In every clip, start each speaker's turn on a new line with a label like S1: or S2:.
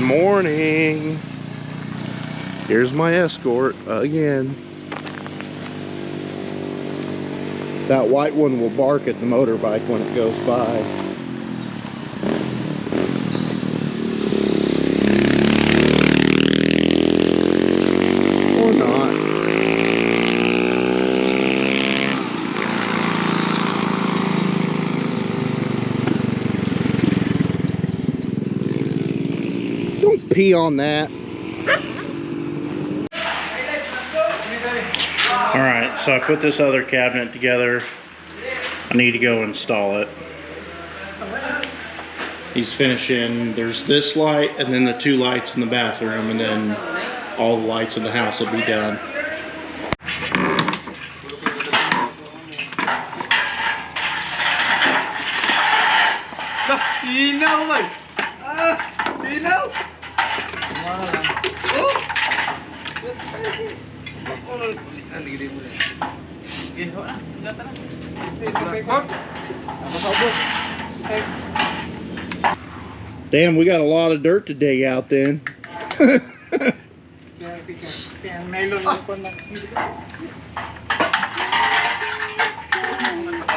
S1: Morning. Here's my escort again. That white one will bark at the motorbike when it goes by. Or not. Don't pee on that. Alright, so I put this other cabinet together. I need to go install it. He's finishing, there's this light and then the 2 lights in the bathroom, and then all the lights in the house will be done. Damn, we got a lot of dirt to dig out then.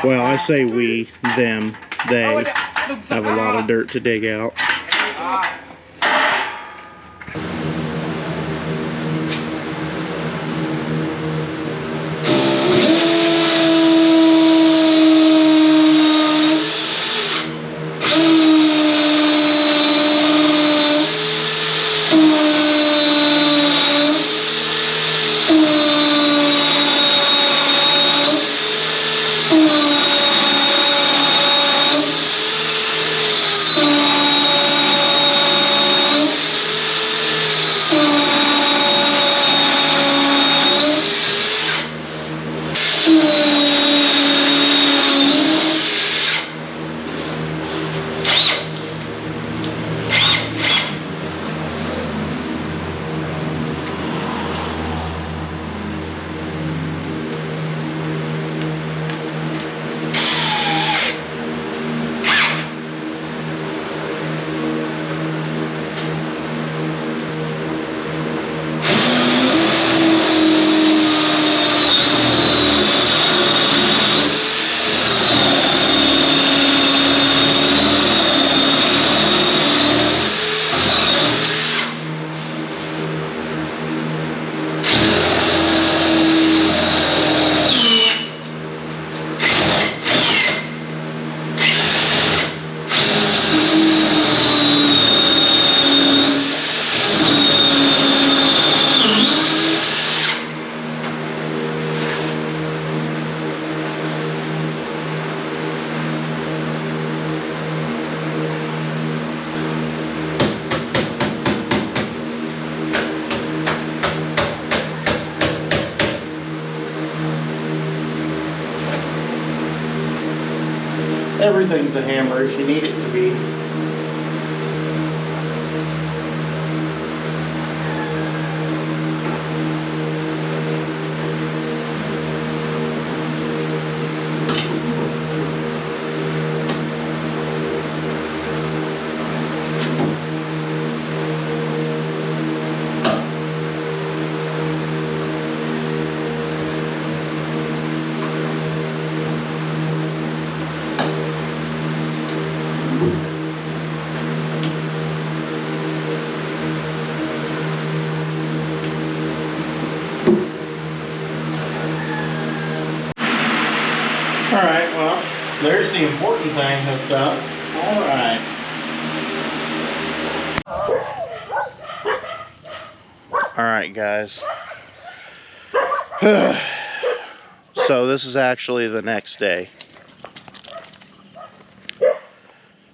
S1: Well, I say we, them, they have a lot of dirt to dig out. Everything's a hammer if you need it to be. Alright, well, there's the important thing hooked up. Alright. Alright, guys. So this is actually the next day.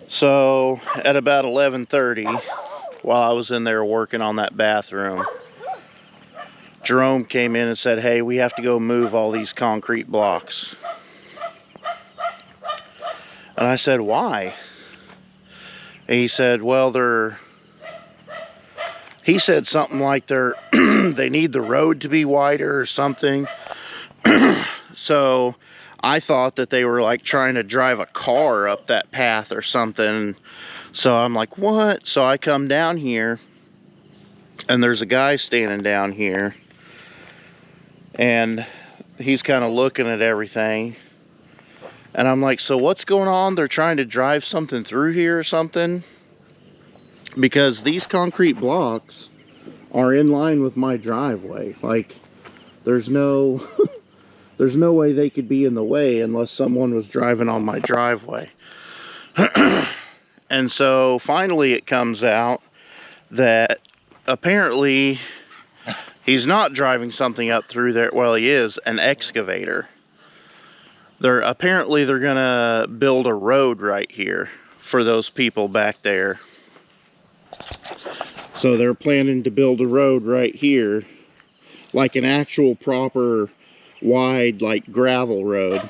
S1: So at about 11:30, while I was in there working on that bathroom, Jerome came in and said, hey, we have to go move all these concrete blocks. And I said, why? And he said, well, he said something like they need the road to be wider or something. So I thought that they were like trying to drive a car up that path or something. So I'm like, what? So I come down here, and there's a guy standing down here, and he's kind of looking at everything. And I'm like, so what's going on? They're trying to drive something through here or something? Because these concrete blocks are in line with my driveway. Like, there's no there's no way they could be in the way unless someone was driving on my driveway. And so finally it comes out that apparently he's not driving something up through there. Well, he is, an excavator. Apparently they're gonna build a road right here for those people back there. So they're planning to build a road right here, like an actual proper wide, like, gravel road.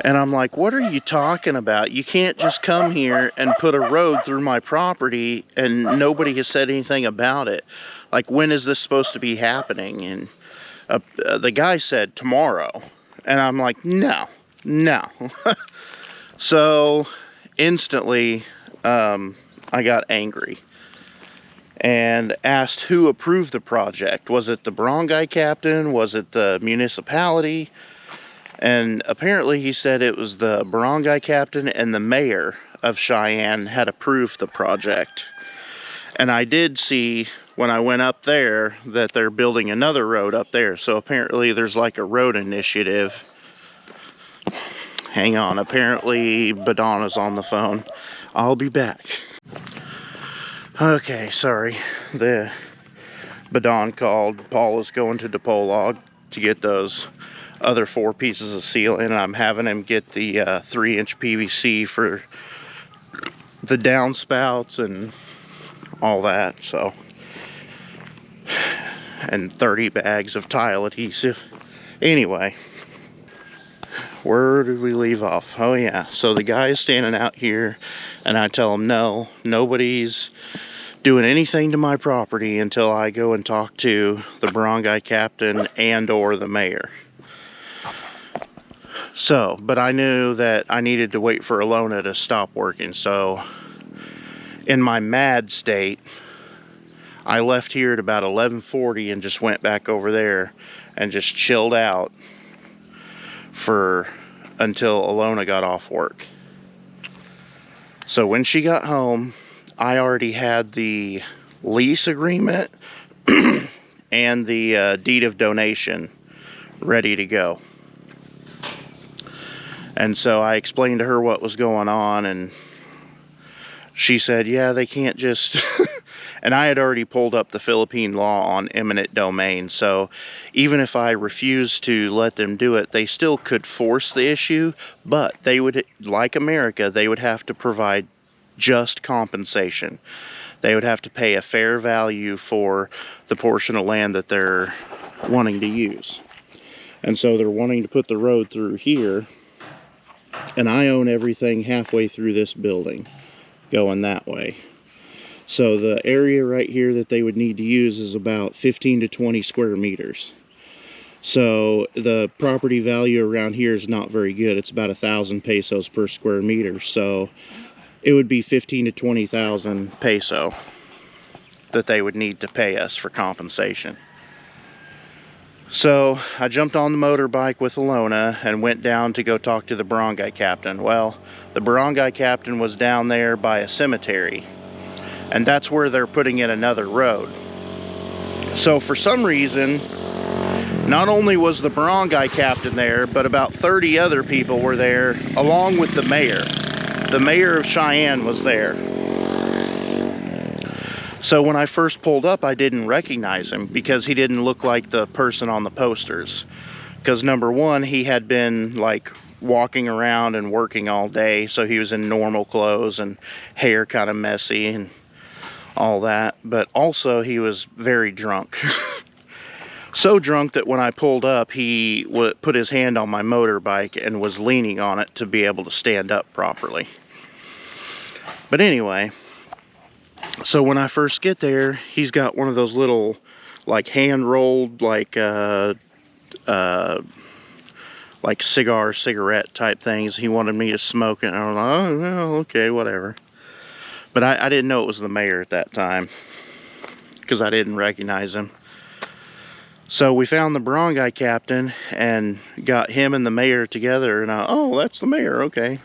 S1: And I'm like, what are you talking about? You can't just come here and put a road through my property and nobody has said anything about it. Like, when is this supposed to be happening? And the guy said tomorrow. And I'm like, no. So instantly I got angry and asked who approved the project. Was it the barangay captain? Was it the municipality? And apparently he said it was the barangay captain and the mayor of Cheyenne had approved the project. And I did see when I went up there that they're building another road up there. So apparently there's like a road initiative. Hang on, apparently Badana's on the phone. I'll be back. Okay, sorry. The Badan called. Paul is going to Depolog to get those other 4 pieces of sealant, and I'm having him get the 3-inch PVC for the downspouts and all that. So, and 30 bags of tile adhesive. Anyway, where did we leave off? Oh yeah, so the guy is standing out here, and I tell him no, nobody's doing anything to my property until I go and talk to the barangay captain and or the mayor. So, but I knew that I needed to wait for Alona to stop working. So, in my mad state, I left here at about 11:40 and just went back over there and just chilled out until Alona got off work. So when she got home, I already had the lease agreement and the deed of donation ready to go. And so I explained to her what was going on, and she said, yeah, they can't just... And I had already pulled up the Philippine law on eminent domain, so even if I refused to let them do it, they still could force the issue, but they would, like America, they would have to provide just compensation. They would have to pay a fair value for the portion of land that they're wanting to use. And so they're wanting to put the road through here, and I own everything halfway through this building going that way. So the area right here that they would need to use is about 15 to 20 square meters. So the property value around here is not very good. It's about 1,000 pesos per square meter. So it would be 15 to 20,000 peso that they would need to pay us for compensation. So I jumped on the motorbike with Alona and went down to go talk to the barangay captain. Well, the barangay captain was down there by a cemetery, and that's where they're putting in another road. So for some reason, not only was the barangay captain there, but about 30 other people were there, along with the mayor. The mayor of Cheyenne was there. So when I first pulled up, I didn't recognize him because he didn't look like the person on the posters. Because number one, he had been like walking around and working all day, so he was in normal clothes and hair kind of messy and all that. But also he was very drunk. So drunk that when I pulled up, he put his hand on my motorbike and was leaning on it to be able to stand up properly. But anyway, so when I first get there, he's got one of those little, like, hand-rolled, like like cigarette type things. He wanted me to smoke it, and I was like, oh, well, okay, whatever. But I didn't know it was the mayor at that time, because I didn't recognize him. So we found the barangay captain and got him and the mayor together, and oh, that's the mayor, okay.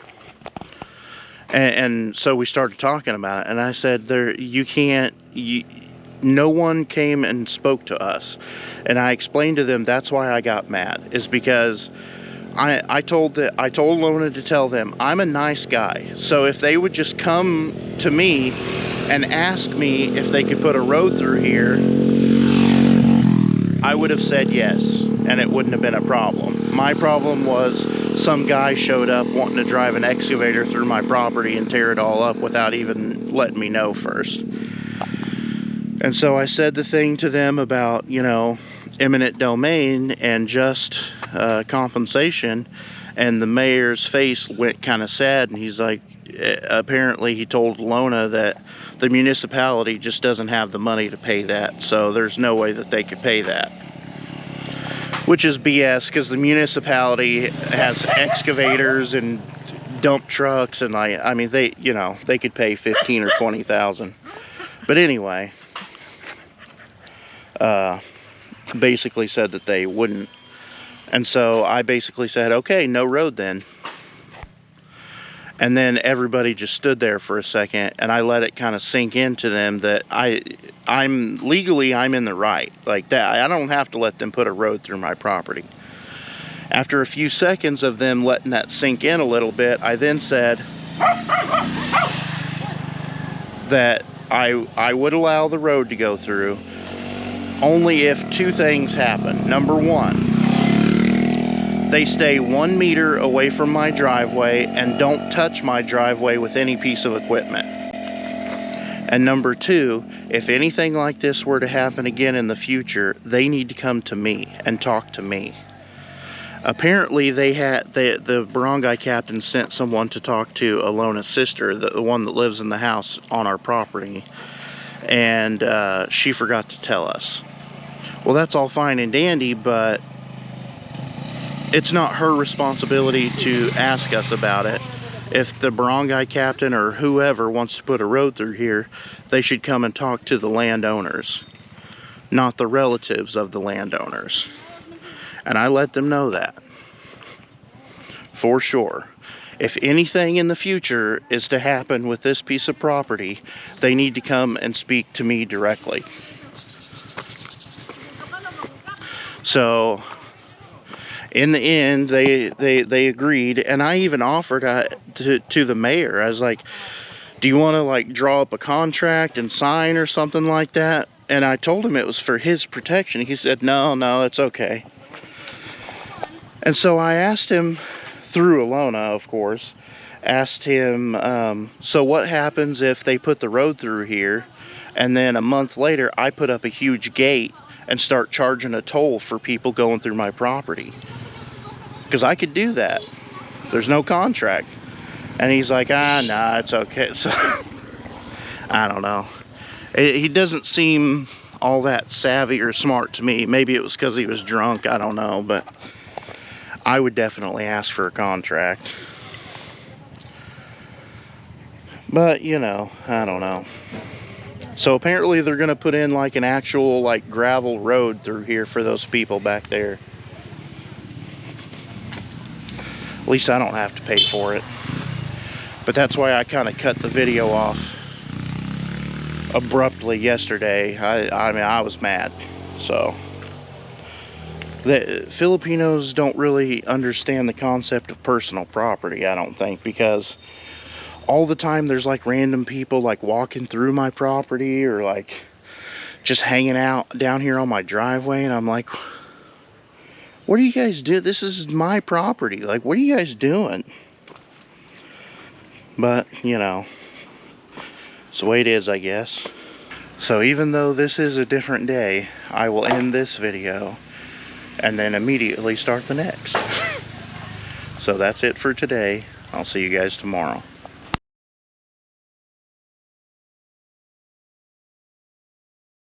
S1: And so we started talking about it, and I said, no one came and spoke to us. And I explained to them that's why I got mad, is because I told Lona to tell them I'm a nice guy. So if they would just come to me and ask me if they could put a road through here, I would have said yes, and it wouldn't have been a problem. My problem was some guy showed up wanting to drive an excavator through my property and tear it all up without even letting me know first. And so I said the thing to them about, you know, eminent domain and just compensation, and the mayor's face went kind of sad, and he's like, apparently he told Lona that the municipality just doesn't have the money to pay that, so there's no way that they could pay that. Which is BS, because the municipality has excavators and dump trucks, and I mean, they, you know, they could pay $15,000 or $20,000. But anyway, basically said that they wouldn't. And so I basically said, okay, no road then. And then everybody just stood there for a second, and I let it kind of sink into them that I'm legally in the right. Like that, I don't have to let them put a road through my property. After a few seconds of them letting that sink in a little bit, I then said that I would allow the road to go through only if two things happen. Number one, they stay 1 meter away from my driveway and don't touch my driveway with any piece of equipment. And number two, if anything like this were to happen again in the future, they need to come to me and talk to me. Apparently the barangay captain sent someone to talk to Alona's sister, the one that lives in the house on our property, and she forgot to tell us. Well, that's all fine and dandy, but it's not her responsibility to ask us about it. If the barangay captain or whoever wants to put a road through here, they should come and talk to the landowners, not the relatives of the landowners. And I let them know that, for sure. If anything in the future is to happen with this piece of property, they need to come and speak to me directly. So in the end, they agreed, and I even offered to the mayor. I was like, do you want to like draw up a contract and sign or something like that? And I told him it was for his protection. He said, no, it's okay. And so I asked him, through Alona, of course, asked him, so what happens if they put the road through here, and then a month later I put up a huge gate and start charging a toll for people going through my property? Because I could do that. There's no contract. And he's like, nah, it's okay. So, I don't know. He doesn't seem all that savvy or smart to me. Maybe it was because he was drunk, I don't know. But I would definitely ask for a contract. But, you know, I don't know. So apparently they're going to put in like an actual like gravel road through here for those people back there. At least I don't have to pay for it. But that's why I kind of cut the video off abruptly yesterday. I mean, I was mad. So the Filipinos don't really understand the concept of personal property, I don't think, because all the time there's like random people like walking through my property or like just hanging out down here on my driveway, and I'm like, what do you guys do? This is my property. Like, what are you guys doing? But, you know, it's the way it is, I guess. So even though this is a different day, I will end this video and then immediately start the next. So that's it for today. I'll see you guys tomorrow.